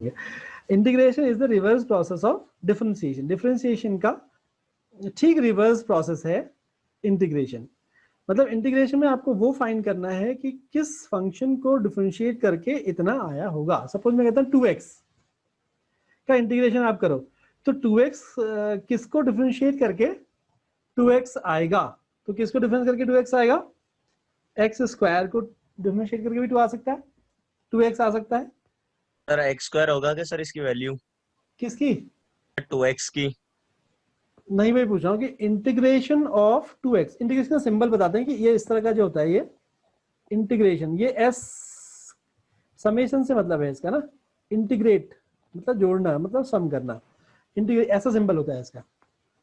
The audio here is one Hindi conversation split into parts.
Integration is the reverse process of differentiation. Differentiation का ठीक रिवर्स प्रोसेस है इंटीग्रेशन। मतलब इंटीग्रेशन में आपको वो फाइंड करना है कि किस फंक्शन को डिफरेंशिएट करके इतना आया होगा। सपोज मैं कहता हूँ 2x का इंटीग्रेशन आप करो, तो 2x किसको डिफरेंशिएट करके 2x आएगा, तो किसको डिफरेंस करके 2x आएगा, x स्क्वायर को डिफरेंशिएट करके भी 2 आ सकता है, 2x आ सकता है। सर एक्स स्क्वायर होगा क्या सर इसकी वैल्यू? किसकी? 2x की। नहीं, मैं पूछ रहा हूँ कि इंटीग्रेशन ऑफ 2x, इंटीग्रेशन का सिंबल बताते हैं कि ये इस तरह का जो होता है ये इंटीग्रेशन, ये s समेशन से मतलब है इसका ना, इंटीग्रेट मतलब जोड़ना, मतलब सम करना, इंटीग्रेट ऐसा सिंबल होता है इसका,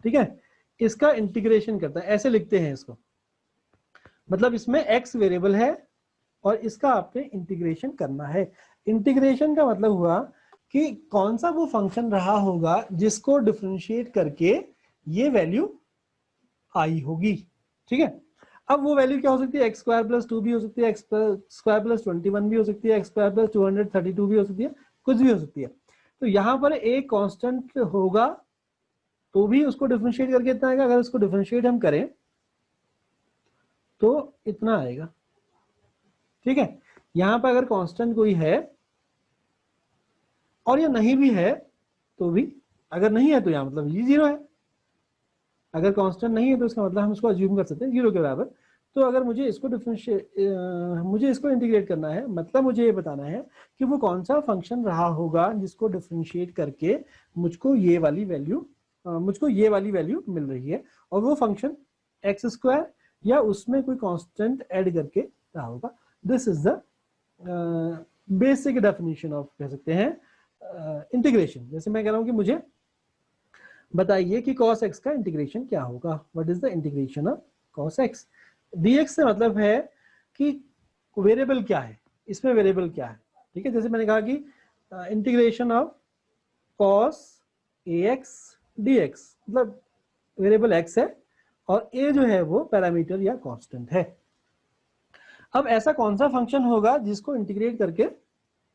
ठीक है। इसका इंटीग्रेशन करता है, ऐसे लिखते हैं इसको, मतलब इसमें x वेरिएबल है और इसका आपने इंटीग्रेशन करना है। इंटीग्रेशन का मतलब हुआ कि कौन सा वो फंक्शन रहा होगा जिसको डिफरेंशिएट करके ये वैल्यू आई होगी, ठीक है। अब वो वैल्यू क्या हो सकती है, एक्स स्क्वायर प्लस 2 भी हो सकती है, एक्स स्क्वायर प्लस 21 भी हो सकती है, एक्स स्क्वायर प्लस 232 भी हो सकती है, कुछ भी हो सकती है। तो यहाँ पर एक कांस्टेंट होगा तो भी उसको डिफरेंशिएट करके इतना आएगा, अगर उसको डिफरेंशिएट हम करें तो इतना आएगा, ठीक है। यहाँ पर अगर कांस्टेंट कोई है और ये नहीं भी है तो भी, अगर नहीं है तो यहाँ मतलब ये 0 है, अगर कांस्टेंट नहीं है तो इसका मतलब हम इसको अज्यूम कर सकते हैं 0 के बराबर। तो अगर मुझे इसको मुझे इसको इंटीग्रेट करना है, मतलब मुझे ये बताना है कि वो कौन सा फंक्शन रहा होगा जिसको डिफरेंशिएट करके मुझको ये वाली वैल्यू मिल रही है, और वो फंक्शन एक्स स्क्वायर या उसमें कोई कांस्टेंट ऐड करके रहा होगा। This is the basic definition of, कह सकते हैं, इंटीग्रेशन। जैसे मैं कह रहा हूं कि मुझे बताइए कि cos x का इंटीग्रेशन क्या होगा, what is the integration of cos x। dx से मतलब है कि वेरिएबल क्या है, इसमें वेरिएबल क्या है, ठीक है। जैसे मैंने कहा कि integration of cos ax dx, मतलब वेरिएबल x है और a जो है वो पैरामीटर या कांस्टेंट है। अब ऐसा कौन सा फंक्शन होगा जिसको इंटीग्रेट करके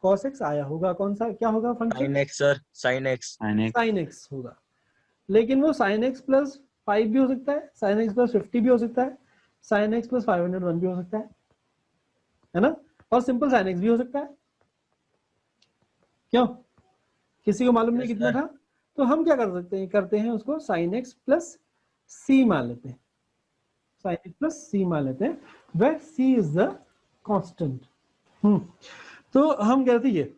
cos x आया होगा, कौन सा, क्या होगा function? sin x sir, sin x। sin x होगा, लेकिन वो sin x प्लस 5 भी हो सकता है, sin x प्लस 50 भी हो सकता है, sin x प्लस 501 भी हो सकता है ना, और सिंपल sin x भी हो सकता है। क्यों, किसी को मालूम नहीं कितना था, तो हम क्या कर सकते हैं, करते हैं उसको sin x प्लस c मान लेते हैं, sin x प्लस c मान लेते हैं, where c is the constant. तो हम कहते हैं ये,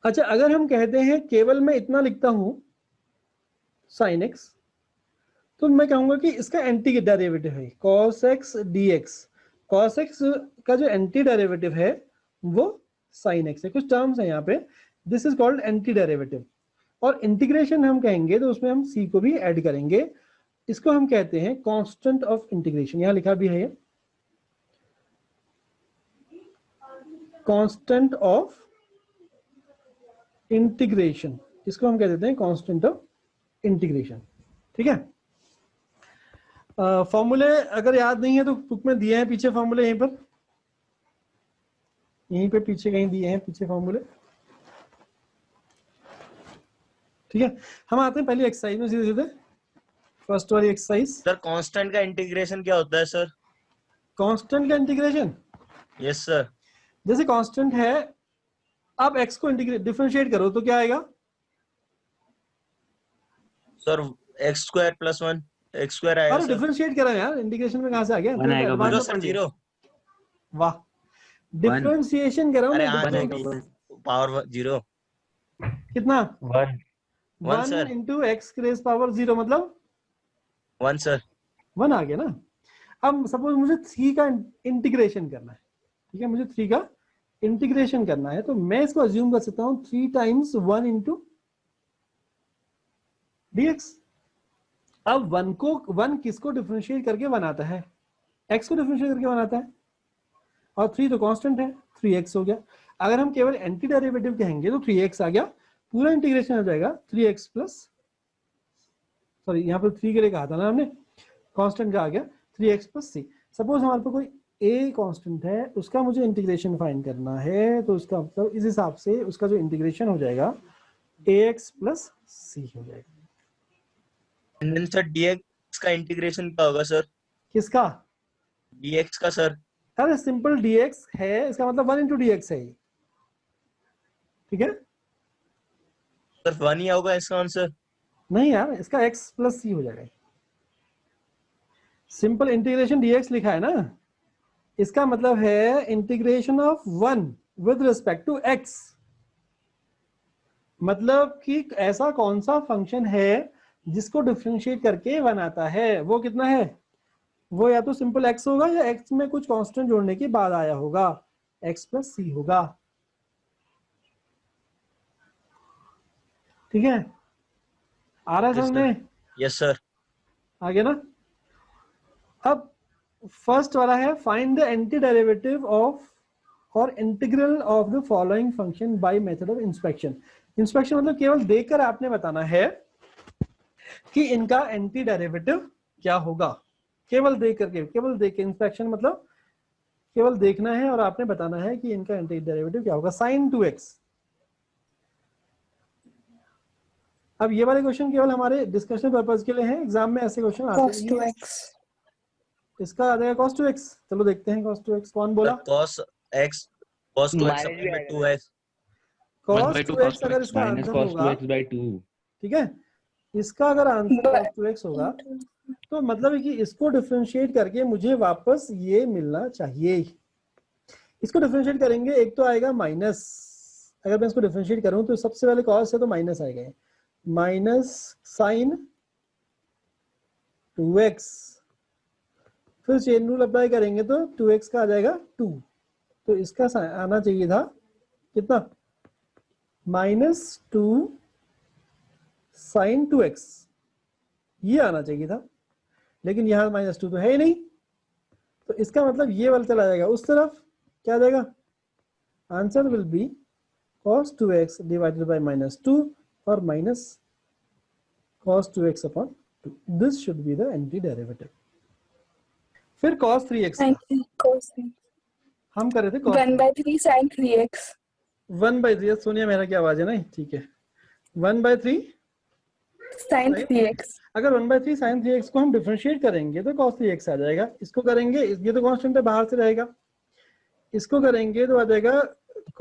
अच्छा अगर हम कहते हैं केवल मैं इतना लिखता हूं sin x, तो मैं कहूंगा कि इसका एंटी डेरिवेटिव है cos x dx। cos x का जो एंटी डेरिवेटिव है वो sin x है, कुछ टर्म्स है यहाँ पे, this is called anti derivative. और इंटीग्रेशन हम कहेंगे तो उसमें हम c को भी ऐड करेंगे, इसको हम कहते हैं कांस्टेंट ऑफ इंटीग्रेशन। यहाँ लिखा भी है ये, कांस्टेंट ऑफ इंटीग्रेशन, इसको हम कह देते हैं कांस्टेंट ऑफ इंटीग्रेशन, ठीक है। फॉर्मूले अगर याद नहीं है तो बुक में दिए हैं पीछे फॉर्मूले, यहीं पे पीछे कहीं दिए हैं पीछे फॉर्मूले, ठीक है। हम आते हैं पहली एक्सरसाइज में, सीधे सीधे फर्स्ट वाली एक्सरसाइज। सर कांस्टेंट का इंटीग्रेशन क्या होता है सर? कांस्टेंट का इंटीग्रेशन, यस सर। जैसे कांस्टेंट है, अब x को डिफरेंशिएट करो तो क्या आएगा sir? X square plus 1 x square आएगा अरे सर। डिफरेंशिएट करा यार, इंटीग्रेशन में कहां से आ गया, तो एडवांस में पढ़ लिया। 0। वाह, डिफरेंशिएशन कर रहा हूं अरे मैं, हाँ, पावर 0 कितना 1 1 sir, 1 into x raise power 0 मतलब 1 सर। 1 आ गया ना। अब सपोज मुझे 3 का इंटीग्रेशन करना है, ठीक है, मुझे 3 का इंटीग्रेशन करना है, तो मैं इसको अज्यूम कर सकता हूं 3 टाइम्स 1 इंटू dx। अब 1 किसको डिफरेंशिएट करके बनाता है, x को डिफरेंशिएट करके बनाता है, और 3 तो कांस्टेंट है, 3x हो गया। अगर हम केवल एंटी डेरिवेटिव कहेंगे तो 3x आ गया, पूरा इंटीग्रेशन हो जाएगा 3x प्लस, सॉरी यहाँ पर 3 के लिए कहा था ना हमने, कांस्टेंट का आ गया 3x प्लस c। सपोज हमारे पास कोई ए कांस्टेंट है उसका मुझे इंटीग्रेशन फाइंड करना है, तो उसका मतलब इस हिसाब से उसका जो इंटीग्रेशन हो जाएगा ax प्लस सी हो जाएगा। एंड देन सर dx का इंटीग्रेशन क्या होगा सर? किसका? dx का सर? अरे सिंपल dx है, इसका मतलब 1 इंटू dx है ये, ठीक है? सर 1 ही होगा इसका आंसर? नहीं यार, इसका x प्लस सी हो जाएगा। सिंपल इंटीग्रेशन dx लिखा है ना, इसका मतलब है integration of 1 with respect to x। मतलब कि ऐसा कौन सा फंक्शन है जिसको डिफरेंशिएट करके 1 आता है, वो कितना है? वो या तो सिंपल x होगा या x में कुछ कांस्टेंट जोड़ने के बाद आया होगा, x प्लस सी होगा, ठीक है? आ रहा है समझ में? Yes sir. आगे ना, अब फर्स्ट वाला है find the anti derivative of और integral of the following function by method of inspection. Inspection मतलब केवल देखकर आपने बताना है कि इनका एंटी डेरिवेटिव क्या होगा, केवल देख करके, केवल देख के। इंस्पेक्शन मतलब केवल देखना है और आपने बताना है कि इनका एंटी डेरिवेटिव क्या होगा। sin 2x, अब ये वाले क्वेश्चन केवल हमारे डिस्कशन पर्पज के लिए हैं, एग्जाम में ऐसे क्वेश्चन आते cos नहीं है। 2x। इसका आ जाएगा cos 2x। चलो देखते हैं cos 2x कौन बोला। cos x cos 2x minus upon में भी 2x। cos 2x अगर इसका आंसर होगा, ठीक है, इसका अगर आंसर cos 2x होगा तो मतलब है कि इसको डिफरेंशिएट करके मुझे वापस ये मिलना चाहिए। इसको डिफरेंशिएट करेंगे, एक तो आएगा माइनस, अगर मैं इसको डिफरेंशिएट करूं तो सबसे पहले cos है तो माइनस आएगा, माइनस sin 2x, फिर चेन रूल अप्लाई करेंगे तो 2x का आ जाएगा 2, तो इसका आना चाहिए था कितना, -2 sin 2x, ये आना चाहिए था, लेकिन यहाँ -2 तो है ही नहीं, तो इसका मतलब ये वाला चला जाएगा उस तरफ, क्या आ जाएगा, answer will be cos 2x divided by -2 और minus cos 2x upon 2, this should be the anti derivative. फिर cos 3x हम कर रहे थे cos 1/3 sin 3x। 1/3, सोनिया मेरा क्या आवाज है ना, ठीक है, 1/3 sin 3x। अगर 1/3 sin 3x को हम डिफरेंशिएट करेंगे तो cos 3x आ जाएगा। इसको करेंगे, ये तो कांस्टेंट है बाहर से रहेगा, इसको करेंगे तो आ जाएगा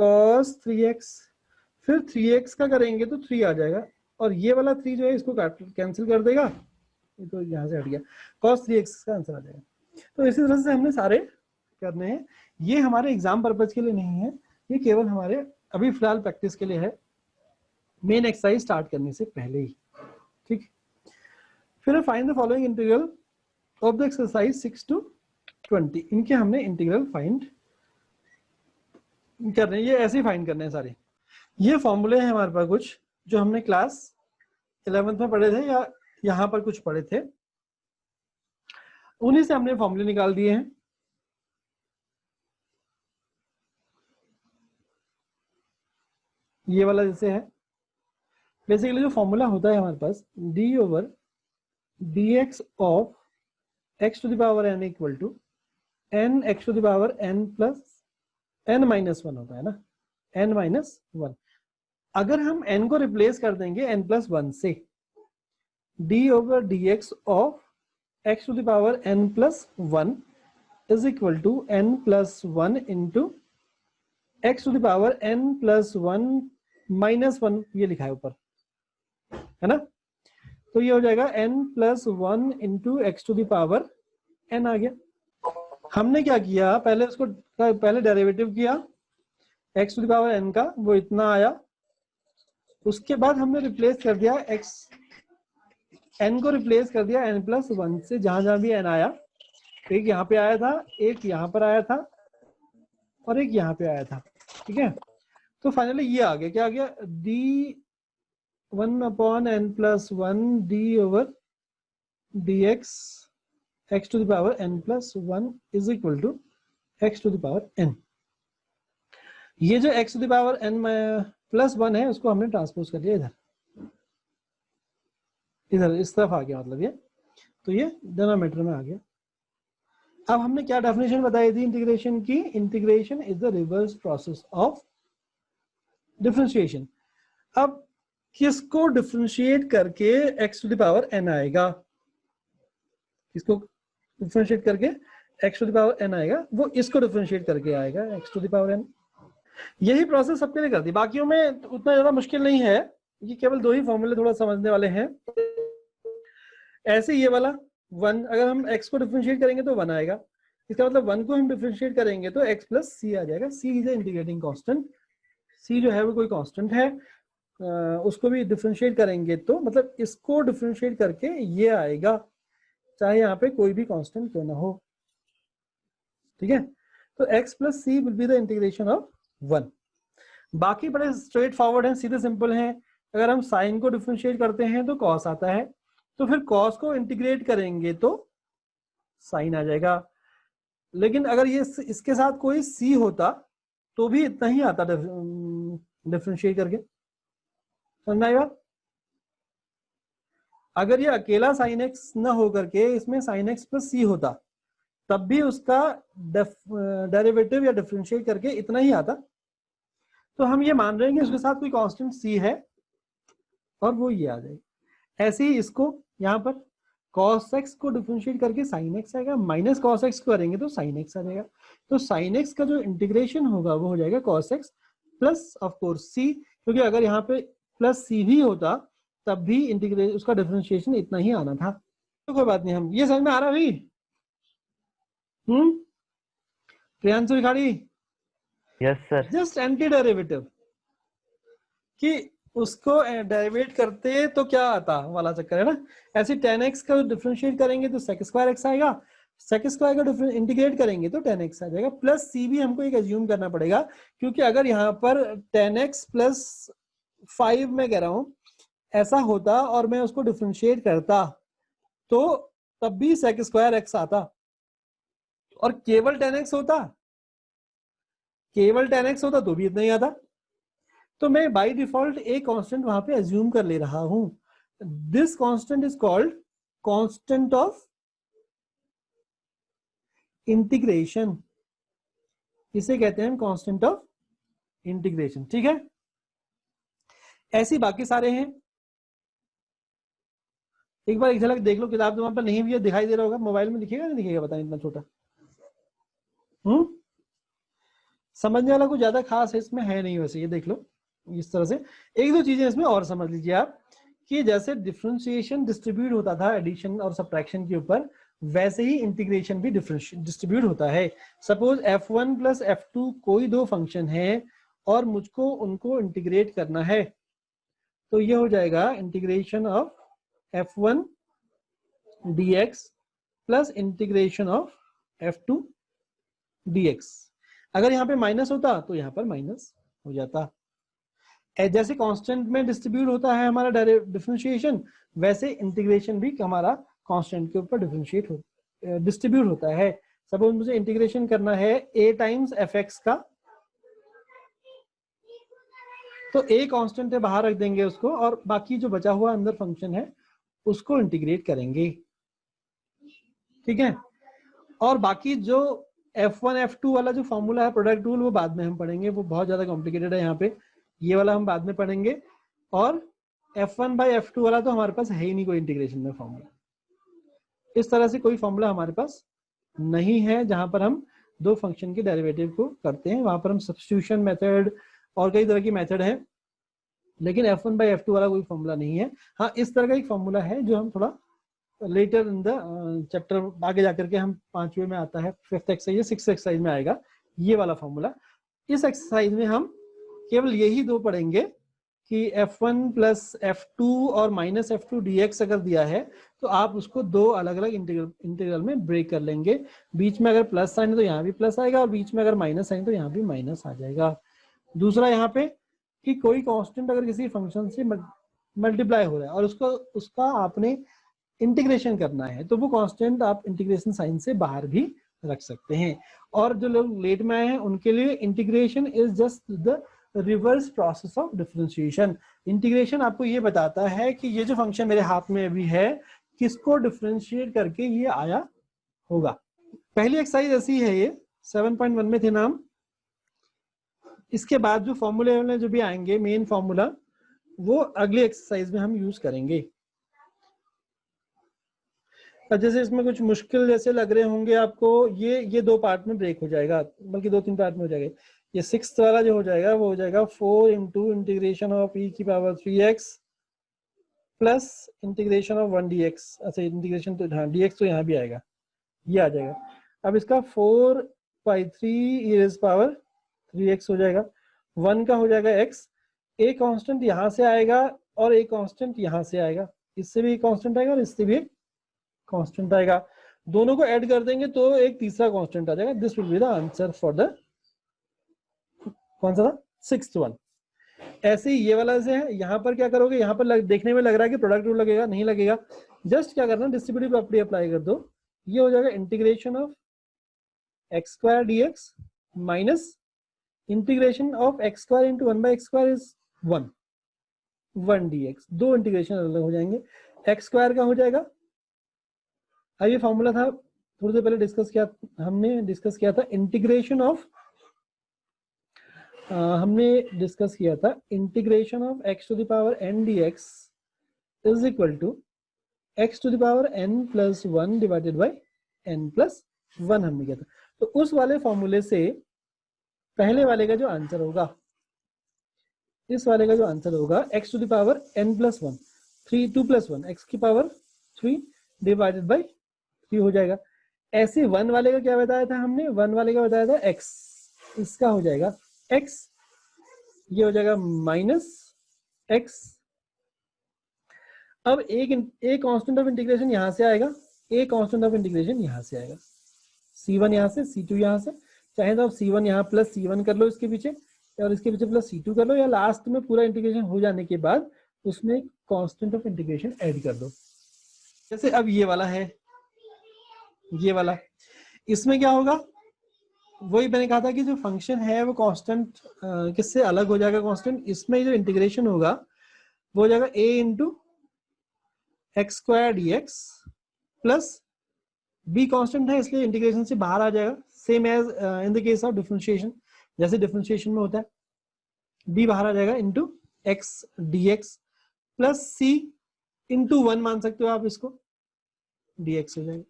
cos 3x, फिर 3x का करेंगे तो 3 आ जाएगा, और ये वाला 3 जो है इसको कैंसिल कर देगा, ये तो यहाँ से हट गया, cos 3x का आंसर आ जाएगा। तो इसी तरह से हमने सारे करने हैं, ये हमारे एग्जाम पर्पज के लिए नहीं है, ये केवल हमारे अभी फिलहाल प्रैक्टिस के लिए है, मेन एक्सरसाइज स्टार्ट करने से पहले ही, ठीक। फिर find the following integral of the exercise 6 to 20, इनके हमने इंटीग्रल फाइंड करने, ये ऐसे ही फाइंड करने हैं सारे। ये फॉर्मूले हैं हमारे पास कुछ जो हमने क्लास 11th में पढ़े थे या यहाँ पर कुछ पढ़े थे, उन्हीं से हमने फॉर्मूले निकाल दिए हैं। ये वाला जैसे है, बेसिकली जो फॉर्मूला होता है हमारे पास d/dx of x to the power n equal to n x to the power n plus n minus 1 होता है ना, n minus 1। अगर हम n को रिप्लेस कर देंगे n plus 1 से, d/dx of x to the power n plus 1 is equal to n plus 1 into x to the power n plus 1 minus 1, ये लिखा है ऊपर, है ना, तो ये हो जाएगा n plus 1 into x to the power n आ गया। हमने क्या किया, पहले उसको पहले डेरिवेटिव किया x to the power n का, वो इतना आया, उसके बाद हमने रिप्लेस कर दिया x, n को रिप्लेस कर दिया n plus 1 से, जहां जहां भी n आया, एक यहाँ पे आया था, एक यहाँ पर आया था और एक यहाँ पे आया था, ठीक है। तो फाइनली ये आ गया, क्या आ गया, d1 upon n plus 1 d/dx x to the power n plus 1 is equal to x to the power n। ये जो x to the power n plus 1 है उसको हमने ट्रांसपोज कर लिया इधर, इधर इस तरफ आ गया, मतलब ये, तो ये डिनोमिनेटर में आ गया। अब हमने क्या डेफिनेशन बताई थी इंटीग्रेशन की? Integration is the reverse process of differentiation. अब किसको डिफरेंशिएट करके x to the power n आएगा? किसको डिफरेंशिएट करके x to the power n आएगा? वो इसको डिफरेंशिएट करके आएगा x to the power n। यही प्रोसेस सबके लिए करती है, बाकियों में उतना ज्यादा मुश्किल नहीं है, ये केवल दो ही फॉर्मूले थोड़ा समझने वाले हैं। ऐसे ये वाला 1 अगर हम x को डिफरेंशिएट करेंगे तो 1 आएगा, इसका मतलब 1 को हम डिफरेंशिएट करेंगे तो x प्लस सी आ जाएगा। सी इज ए इंटीग्रेटिंग कांस्टेंट, सी जो है वो कोई कांस्टेंट है, उसको भी डिफरेंशिएट करेंगे तो मतलब इसको डिफरेंशिएट करके ये आएगा, चाहे यहाँ पे कोई भी कांस्टेंट क्यों ना हो। ठीक है, तो x plus C will be the integration of 1। बाकी बड़े स्ट्रेट फॉरवर्ड हैं, सीधे सिंपल हैं। अगर हम साइन को डिफरेंशिएट करते हैं तो कॉस आता है, तो फिर कॉस को इंटीग्रेट करेंगे तो साइन आ जाएगा। लेकिन अगर ये इसके साथ कोई सी होता तो भी इतना ही आता डिफरेंशिएट करके, समझ में आई बात? अगर ये अकेला साइन एक्स न हो करके इसमें साइन एक्स प्लस सी होता तब भी उसका डेरिवेटिव या डिफरेंशिएट करके इतना ही आता। तो हम ये मान रहे हैं कि उसके साथ कोई कांस्टेंट सी है और वो ये आ जाएगी। ऐसे ही इसको यहाँ पर cos x को डिफरेंशिएट करके sin x आएगा, माइनस cos x को करेंगे तो sin x आ जाएगा। तो sin x का जो इंटीग्रेशन होगा वो हो जाएगा cos x plus of course c, क्योंकि अगर यहाँ पे प्लस c भी होता तब भी इंटीग्रेशन उसका डिफरेंशिएशन इतना ही आना था। तो कोई बात नहीं, हम ये समझ में आ रहा है भाई? Priyanshu Rikhari? Yes sir. Just anti derivative कि उसको डेरिवेट करते तो क्या आता वाला चक्कर है ना। ऐसे tan x का डिफरेंशिएट करेंगे तो sec स्क्वायर x आएगा, sec स्क्वायर का इंटीग्रेट करेंगे तो tan x आ जाएगा। प्लस c भी हमको एक एज्यूम करना पड़ेगा, क्योंकि अगर यहाँ पर tan x प्लस 5 मैं कह रहा हूँ ऐसा होता और मैं उसको डिफरेंशिएट करता तो तब भी sec स्क्वायर x आता, और केवल tan x होता, केवल tan x होता तो भी इतना ही आता। तो मैं बाय डिफॉल्ट एक कांस्टेंट वहां पे एज्यूम कर ले रहा हूं। This constant is called constant of integration, इसे कहते हैं कांस्टेंट ऑफ इंटीग्रेशन। ठीक है, ऐसे बाकी सारे हैं। एक बार एक झलक देख लो, किताब तुम्हारे पर नहीं भी दिखाई दे रहा होगा, मोबाइल में दिखेगा नहीं दिखेगा पता नहीं, इतना छोटा। समझने वाला कुछ ज्यादा खास है इसमें है नहीं, वैसे ये देख लो इस तरह से। एक दो चीजें इसमें और समझ लीजिए आप कि जैसे डिफरेंशिएशन डिस्ट्रीब्यूट होता था एडिशन और सब्ट्रैक्शन के ऊपर, वैसे ही इंटीग्रेशन भी डिस्ट्रीब्यूट होता है। सपोज f1 प्लस f2 कोई दो फंक्शन है और मुझको उनको इंटीग्रेट करना है, तो ये हो जाएगा integration of f1 dx plus integration of f2 dx। अगर यहाँ पे माइनस होता तो यहाँ पर माइनस हो जाता। जैसे कांस्टेंट में डिस्ट्रीब्यूट होता है हमारा डिफरेंशिएशन, वैसे इंटीग्रेशन भी हमारा कांस्टेंट के ऊपर डिस्ट्रीब्यूट होता है। सपोज मुझे इंटीग्रेशन करना है a टाइम्स fx का, तो a कांस्टेंट है बाहर रख देंगे उसको, और बाकी जो बचा हुआ अंदर फंक्शन है उसको इंटीग्रेट करेंगे। ठीक है, और बाकी जो f1 f2 वाला जो फॉर्मूला है प्रोडक्ट रूल, वो बाद में हम पढ़ेंगे, वो बहुत ज्यादा कॉम्प्लिकेटेड है। यहाँ पे ये वाला हम बाद में पढ़ेंगे, और f1 बाई f2 वाला तो हमारे पास है ही नहीं कोई इंटीग्रेशन में फॉर्मूला। इस तरह से कोई फॉर्मूला हमारे पास नहीं है जहां पर हम दो फंक्शन के डेरिवेटिव को करते हैं। वहां पर हम सब्स्टिट्यूशन मेथड और कई तरह की मेथड है, लेकिन f1 बाई f2 वाला कोई फॉर्मूला नहीं है। हाँ, इस तरह का एक फॉर्मूला है जो हम थोड़ा लेटर इन द चैप्टर आगे जाकर के हम 5वें में आता है, 5th एक्सरसाइज या 6th एक्सरसाइज में आएगा ये वाला फॉर्मूला। इस एक्सरसाइज में हम केवल यही दो पढ़ेंगे कि f1 प्लस f2 और माइनस f2 dx अगर दिया है तो आप उसको दो अलग अलग इंटीग्रल में ब्रेक कर लेंगे। बीच में अगर प्लस साइन है तो यहाँ भी प्लस आएगा, और बीच में अगर माइनस साइन तो यहाँ भी माइनस आ जाएगा। दूसरा यहाँ पे कि कोई कांस्टेंट अगर किसी फंक्शन से मल्टीप्लाई हो रहा है और उसका आपने इंटीग्रेशन करना है, तो वो कांस्टेंट आप इंटीग्रेशन साइन से बाहर भी रख सकते हैं। और जो लोग लेट में आए हैं उनके लिए integration is just the reverse process of differentiation. Integration आपको ये बताता है कि ये जो फंक्शन मेरे हाथ में अभी है किसको डिफरेंशिएट करके ये आया होगा। पहली एक्सरसाइज ऐसी है, ये 7.1 में थे नाम। इसके बाद जो फॉर्मूले जो भी आएंगे मेन फॉर्मूला, वो अगली एक्सरसाइज में हम यूज करेंगे। अब जैसे इसमें कुछ मुश्किल जैसे लग रहे होंगे आपको, ये 2 पार्ट में ब्रेक हो जाएगा, बल्कि 2-3 पार्ट में हो जाएगा। ये 6th वाला जो हो जाएगा वो हो जाएगा 4 इंटू इंटीग्रेशन ऑफ e की power 3x plus integration of 1 dx। अच्छा इंटीग्रेशन तो हाँ dx तो यहाँ भी आएगा, ये आ जाएगा। अब इसका 4/3 e रेज़ पावर 3x हो जाएगा, 1 का हो जाएगा x, a कांस्टेंट यहाँ से आएगा और a कांस्टेंट यहाँ से आएगा, इससे भी कांस्टेंट आएगा और इससे भी कांस्टेंट आएगा। दोनों को ऐड कर देंगे तो एक तीसरा कांस्टेंट आ जाएगा। This will be the answer for the कौन सा था 6th वन। ऐसे ही ये वाला से है, यहाँ पर क्या करोगे, यहाँ पर देखने में लग रहा है कि प्रोडक्ट रूल लगेगा, नहीं लगेगा। जस्ट क्या करना, डिस्ट्रीब्यूटिव प्रॉपर्टी अप्लाई कर दो। ये हो जाएगा integration of x² dx minus integration of x² into 1/x² is 1 dx। 2 integration अलग हो जाएंगे। x² का हो जाएगा, अब ये फॉर्मूला था थोड़ी देर पहले हमने डिस्कस किया था, integration of integration of x to the power n dx is equal to x to the power n plus 1 divided by n plus 1 हमने किया था। तो उस वाले फॉर्मूले से पहले वाले का जो आंसर होगा, इस वाले का जो आंसर होगा x to the power n plus 1, 2 plus 1 x की पावर 3 डिवाइडेड बाय 3 हो जाएगा। ऐसे 1 वाले का क्या बताया था हमने, 1 वाले का बताया था x, इसका हो जाएगा x, ये हो जाएगा माइनस x। अब एक कांस्टेंट ऑफ इंटीग्रेशन यहां से आएगा, एक कांस्टेंट ऑफ इंटीग्रेशन यहां से आएगा, c1 यहां से, c2 यहां से। चाहे तो आप c1 यहां प्लस c1 कर लो इसके पीछे, और इसके पीछे प्लस c2 कर लो, या लास्ट में पूरा इंटीग्रेशन हो जाने के बाद उसमें कांस्टेंट ऑफ इंटीग्रेशन ऐड कर दो। जैसे अब ये वाला है, ये वाला, इसमें क्या होगा, वही मैंने कहा था कि जो फंक्शन है वो कांस्टेंट किससे अलग हो जाएगा कांस्टेंट। इसमें जो इंटीग्रेशन होगा वो हो जाएगा a into x² dx plus b constant है इसलिए इंटीग्रेशन से बाहर आ जाएगा, same as in the case of differentiation. जैसे डिफरेंशिएशन में होता है b बाहर आ जाएगा into x dx plus c into 1 मान सकते हो आप इसको, dx हो जाएगा।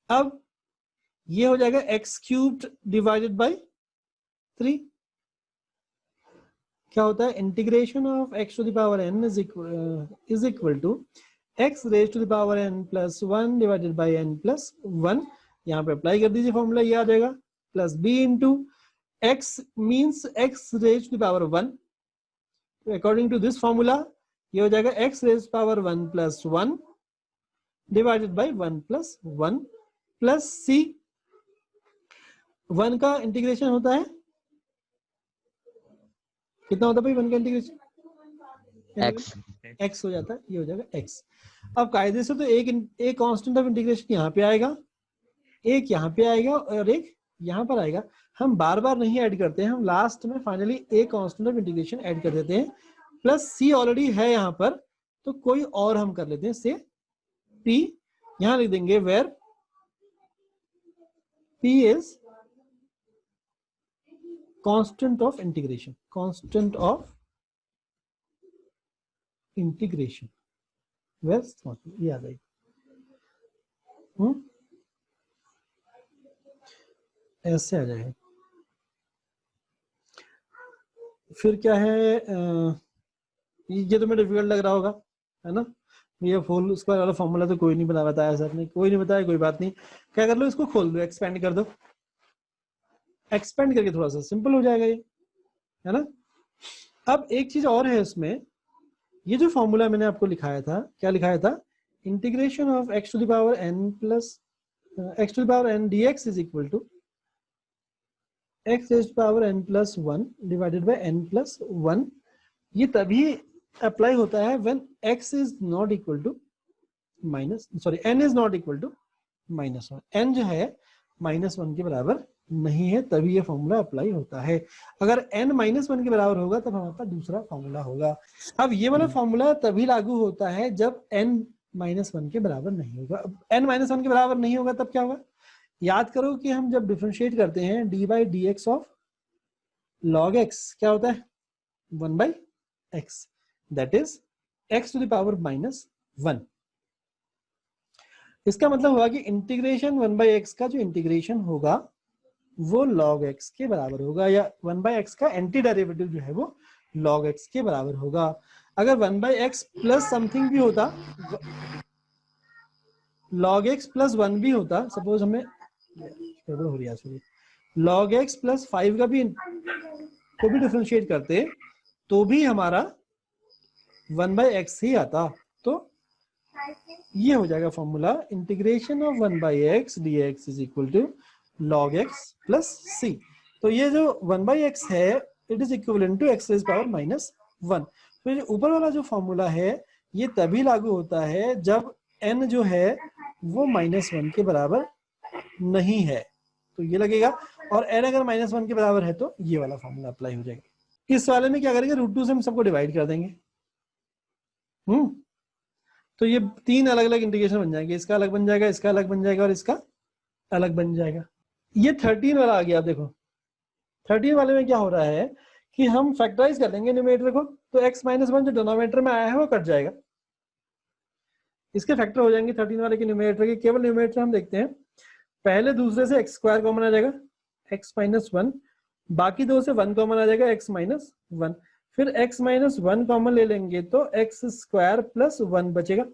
अब ये हो जाएगा x³ डिवाइडेड बाय 3। क्या होता है, integration of x to the power n is equal to x raise to the power n plus 1 divided by n plus 1। यहाँ पे अप्लाई कर दीजिए फॉर्मूला, ये आ जाएगा plus b into x means x raise to the power 1। According to this formula ये हो जाएगा x raise power 1 plus 1 divided by 1 plus 1 plus c। 1 का इंटीग्रेशन होता है कितना होता है भाई 1 का इंटीग्रेशन, x हो जाता है, ये हो जाएगा x। अब कायदे से तो एक कांस्टेंट ऑफ इंटीग्रेशन यहाँ पे आएगा, एक यहाँ पे आएगा और एक यहाँ पर आएगा। हम बार बार नहीं ऐड करते हैं, हम लास्ट में फाइनली एक कांस्टेंट ऑफ इंटीग्रेशन ऐड कर देते हैं। प्लस c ऑलरेडी है यहाँ पर, तो कोई और हम कर लेते हैं, से p यहाँ लिख देंगे, where p is constant of integration, constant of integration, वैस ये आ गई। ऐसे आ जाएगा। फिर क्या है, ये तो मैं डिफिकल्ट लग रहा होगा, है ना। ये होल स्क्वायर वाला फॉर्मूला तो कोई नहीं बताया सर ने, कोई नहीं बताया, कोई बात नहीं। क्या कर लो, इसको खोल दो, एक्सपेंड कर दो, एक्सपेंड करके थोड़ा सा सिंपल हो जाएगा ये, है ना। अब एक चीज और है इसमें, ये जो फॉर्मूला मैंने आपको लिखाया था, क्या लिखाया था, integration of x to the power n plus x to the power n dx is equal to x raise to power n plus 1 divided by n plus 1। ये तभी अप्लाई होता है when x is not equal to minus, sorry n is not equal to -1। n जो है -1 के बराबर नहीं है, तभी ये फॉर्मूला अप्लाई होता है। अगर n -1 के बराबर होगा तब हमारे पास दूसरा फॉर्मूला होगा। अब ये वाला फॉर्मूला तभी लागू होता है जब n -1 के बराबर नहीं होगा। अब n -1 के बराबर नहीं होगा तब क्या होगा, याद करो कि हम जब डिफरेंशिएट करते हैं d by d x of log x क्या होता है 1 by x, that is x to the power minus 1। इसका मतलब हुआ कि इंटीग्रेशन 1 बाई एक्स का जो इंटीग्रेशन होगा वो log x के बराबर होगा, या 1 बाई एक्स का एंटी डेरिवेटिव जो है वो log x के बराबर होगा। अगर 1 बाई एक्स प्लस समथिंग भी होता, log x प्लस 1 भी होता, सपोज हमें गड़बड़ हो रही है, log x प्लस 5 का भी को भी डिफरेंशिएट करते तो भी हमारा 1 बाई एक्स ही आता। तो ये हो जाएगा formula, integration of 1 by x d x is equal to log x plus c। तो ये जो 1 बाई एक्स है it is equivalent to x raise power minus 1। तो ये ऊपर वाला जो फॉर्मूला है ये तभी लागू होता है जब n जो है वो -1 के बराबर नहीं है, तो ये लगेगा, और n अगर -1 के बराबर है तो ये वाला फॉर्मूला अप्लाई हो जाएगा। इस वाले में क्या करेंगे, √2 से हम सबको डिवाइड कर देंगे। तो ये 3 अलग अलग इंटीग्रेशन बन जाएंगे, इसका अलग बन जाएगा, इसका अलग बन जाएगा और इसका अलग बन जाएगा। ये 13 वाला आ गया। आप देखो 13 वाले में क्या हो रहा है कि हम फैक्टराइज कर देंगे न्यूमरेटर को, तो x-1 जो डिनोमिनेटर में आया है वो कट जाएगा, इसके फैक्टर हो जाएंगे 13 वाले के न्यूमरेटर के। केवल न्यूमरेटर हम देखते हैं, पहले दूसरे से x² कॉमन आ जाएगा x-1, बाकी दो से 1 कॉमन आ जाएगा x-1, फिर x-1 कॉमन ले लेंगे तो x² प्लस 1 बचेगा,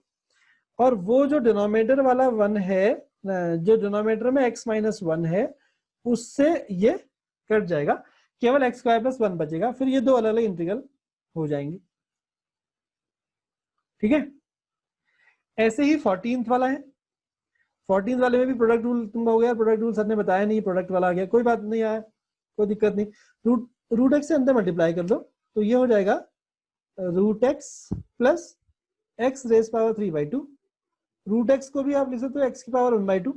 और वो जो डिनोमिनेटर वाला 1 है, जो डिनोमिनेटर में x-1 है उससे ये कट जाएगा, केवल x² प्लस 1 बचेगा, फिर ये दो अलग अलग इंटीग्रल हो जाएंगे। ठीक है, ऐसे ही 14th वाला है। 14th वाले में भी प्रोडक्ट रूल तुम हो गया, प्रोडक्ट रूल सर ने बताया नहीं, प्रोडक्ट वाला आ गया, कोई बात नहीं आया, कोई दिक्कत नहीं। रूट एक्स से अंदर मल्टीप्लाई कर दो तो ये हो जाएगा √x plus x raise power 3/2। √x को भी आप लिख सकते हो x की पावर 1/2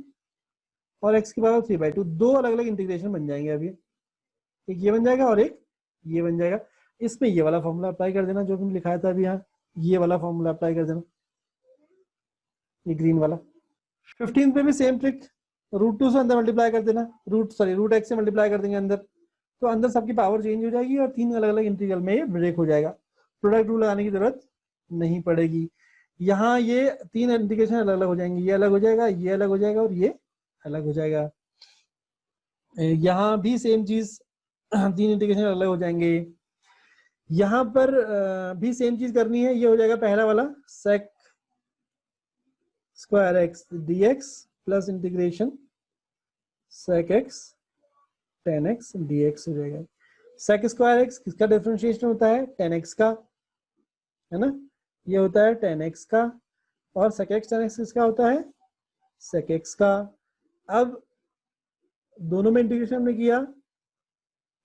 और x की पावर 3/2, दो अलग अलग इंटीग्रेशन बन जाएंगे अभी, एक ये बन जाएगा और एक ये बन जाएगा। इसमें ये वाला फॉर्मूला अप्लाई कर देना जो हमने लिखाया था अभी, यहाँ ये वाला फॉर्मूला अप्लाई कर देना, ये ग्रीन वाला। 15 पे भी सेम ट्रिक, √2 से अंदर मल्टीप्लाई कर देना, √x से मल्टीप्लाई कर देंगे अंदर, तो अंदर सबकी पावर चेंज हो जाएगी और 3 अलग अलग इंटीग्रल में ये ब्रेक हो जाएगा, प्रोडक्ट रूल लगाने की जरूरत नहीं पड़ेगी। यहाँ ये 3 इंटीग्रेशन अलग अलग हो जाएंगे, ये अलग हो जाएगा, ये अलग हो जाएगा और ये अलग हो जाएगा। यहाँ भी सेम चीज 3 इंटीग्रेशन अलग हो जाएंगे। यहाँ पर भी सेम चीज करनी है, ये हो जाएगा पहला वाला sec² x dx plus integration sec x tan x dx हो जाएगा। sec² x किसका डिफरेंशिएशन होता है, tan x का, है ना, ये होता है tan x का, और sec x tan x किसका होता है, sec x का। अब दोनों में इंटीग्रेशन हमने किया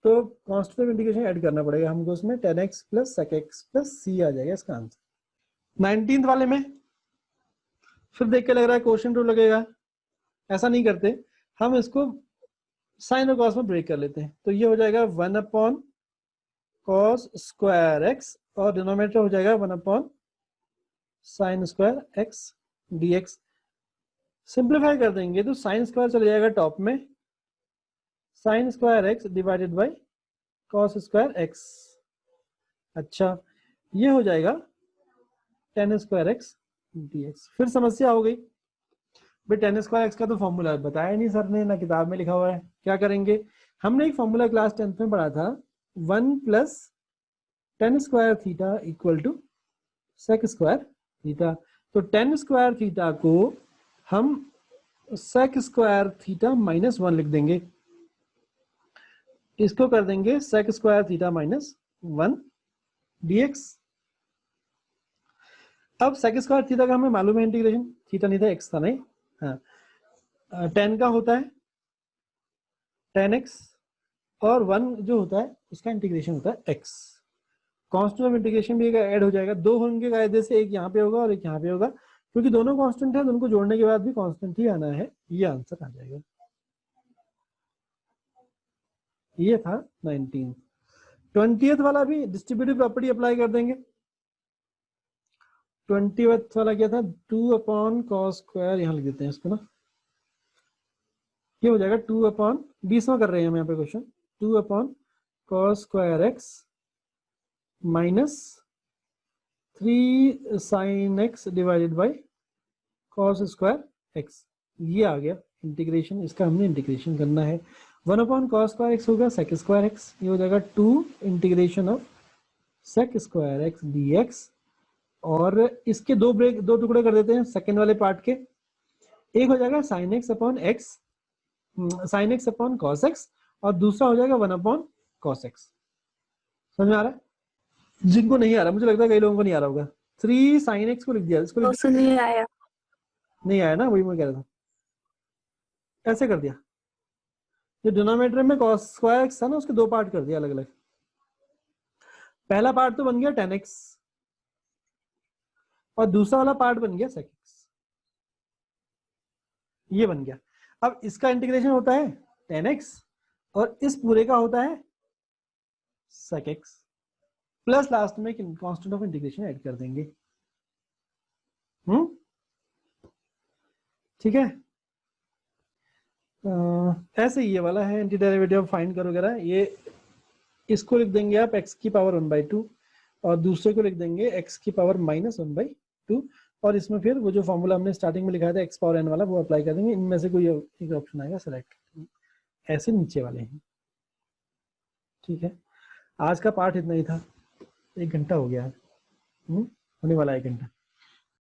तो कांस्टेंट इंटीग्रेशन ऐड करना पड़ेगा हमको, उसमें tan x plus sec x plus c आ जाएगा इसका आंसर। 19th वाले में फिर देख के लग रहा है क्वेश्चन रूल लगेगा, ऐसा नहीं करते हम, इसको साइन और कॉस में ब्रेक कर लेते हैं, तो ये हो जाएगा 1/cos² x और डिनोमिनेटर हो जाएगा 1/sin² x dx। सिंप्लीफाई कर देंगे तो sin² चले जाएगा टॉप में, sin² x divided by cos² x। अच्छा, ये हो जाएगा tan² x dx। फिर समस्या हो गई भाई, tan² x का तो फॉर्मूला बताया नहीं सर ने, ना किताब में लिखा हुआ है, क्या करेंगे। हमने एक फॉर्मूला क्लास 10th में पढ़ा था, 1 plus tan² theta equal to sec² theta. तो tan² थीटा को हम sec² थीटा -1 लिख देंगे, इसको कर देंगे sec² थीटा -1 dx। अब sec² थीटा का हमें मालूम है इंटीग्रेशन, थीटा नहीं था x था, नहीं, हाँ, tan का होता है tan x और 1 जो होता है उसका इंटीग्रेशन होता है x। कांस्टेंट ऑफ इंटीग्रेशन भी ऐड हो जाएगा, दो होंगे कायदे से, एक यहाँ पे होगा और एक यहाँ पे होगा, क्योंकि दोनों कांस्टेंट है, दोनों को जोड़ने के बाद भी कांस्टेंट ही आना है, ये आंसर आ जाएगा। ये था 19। 20th वाला भी डिस्ट्रीब्यूटिव प्रॉपर्टी अप्लाई कर देंगे। 20th वाला क्या था, 2/cos², यहाँ लिख देते हैं इसको ना, ये हो जाएगा 2/20वां कर रहे हैं हम यहाँ पे question, 2/cos square x minus 3 sin x divided by cos square x. ये आ गया इंटीग्रेशन, इसका हमने इंटीग्रेशन करना है। 1/cos स्क्वायर एक्स होगा sec स्क्वायर एक्स, ये हो जाएगा 2 integration of sec square x dx। और इसके दो टुकड़े कर देते हैं सेकंड वाले पार्ट के। एक हो जाएगा sin x upon x, sin x upon cos x, और दूसरा हो जाएगा 1/cos x। समझ में आ रहा है? जिनको नहीं आ रहा, मुझे लगता है कई लोगों को नहीं आ रहा होगा। 3 sin x को लिख दिया, इसको लिख उससे नहीं आया। नहीं आया ना, वही मैं कह रहा था। ऐसे कर दिया, जो डिनोमिनेटर में cos स्क्वायर x था ना, उसके दो पार्ट कर दिया अलग अलग। पहला पार्ट तो बन गया tan x और दूसरा वाला पार्ट बन गया sec x। ये बन गया। अब इसका इंटीग्रेशन होता है tan x और इस पूरे का होता है sec x, प्लस लास्ट में कांस्टेंट ऑफ इंटीग्रेशन ऐड कर देंगे। ठीक है। ऐसे ये वाला है एंटी डेरिवेटिव फाइंड करो वगैरह। ये इसको लिख देंगे आप x की पावर 1/2 और दूसरे को लिख देंगे x की पावर -1/2, और इसमें फिर वो जो फॉर्मूला हमने स्टार्टिंग में लिखा था x पावर n वाला, वो अप्लाई कर देंगे। इनमें से कोई एक ऑप्शन आएगा सेलेक्ट, ऐसे नीचे वाले हैं। ठीक है, आज का पार्ट इतना ही था। 1 घंटा हो गया है, होने वाला 1 घंटा।